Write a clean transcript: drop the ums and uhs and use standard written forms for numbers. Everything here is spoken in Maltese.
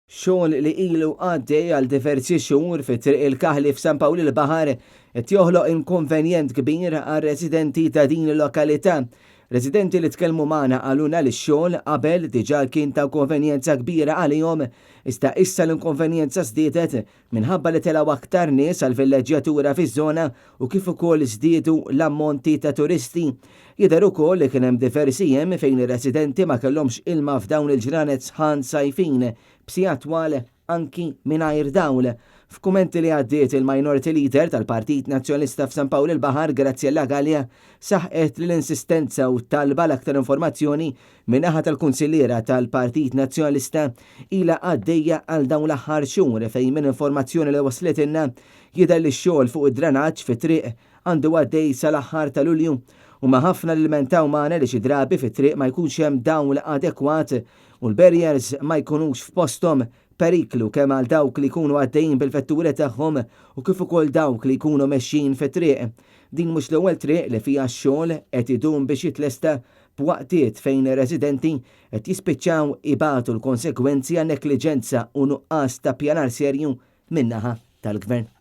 Xogħol li ilu għaddej għal diversi xhur fit-triq il-Kaħli f'San Pawli l-Baħar qed joħloq inkonvenjent kbir għar residenti ta' din il-lokalità. Residenti li tkellmu magħna għaluna li x-xogħol qabel diġà kien ta' konvenjenza kbira għalihom, iżda issa l-inkonvenjenza żdiedet minħabba li telgħu aktar nies għal villeġġjatura fiż-żona u kif ukoll żdiedu l-ammonti ta' turisti. Jidher ukoll li kien hemm diversi hemm fejn ir-residenti ma kellhomx ilma f'dawn il-ġranet sħan sajfin b'sijat twal anki mingħajr dawl. F'kumenti li għaddiet il-Minority Leader tal-Partit Nazzjonalista f'San Pawli l-Baħar Graziella Gallia saħqet li l-insistenza u talba l-aktar informazzjoni min-naħa tal-Kunsilliera tal-Partit Nazzjonalista ilha għaddejja għal dawn l-aħħar xhur fejn minn informazzjoni li wasletilna jidher li x-xogħol fuq id-drenaġġ fit-triq għandu għaddej sal-aħħar ta' Lulju u ma ħafna li l-mentaw magħna li xi drabi fit-triq ma jkunx hemm dawl adekwat u l-barriers ma jkunux f'posthom, periklu kemm għal dawk li jkunu għaddejjin bil-vetturi tagħhom u kif ukoll dawk li jkunu mexxin fit-triq. Din mhux l-ewwel triq li fiha x-xogħol qed idum biex jitlesta b'waqtiet fejn ir-residenti qed jispiċċaw ibatu l-konsekwenzi għan negliġenza u nuqqas ta' pjanar serju min-naħa tal-Gvern.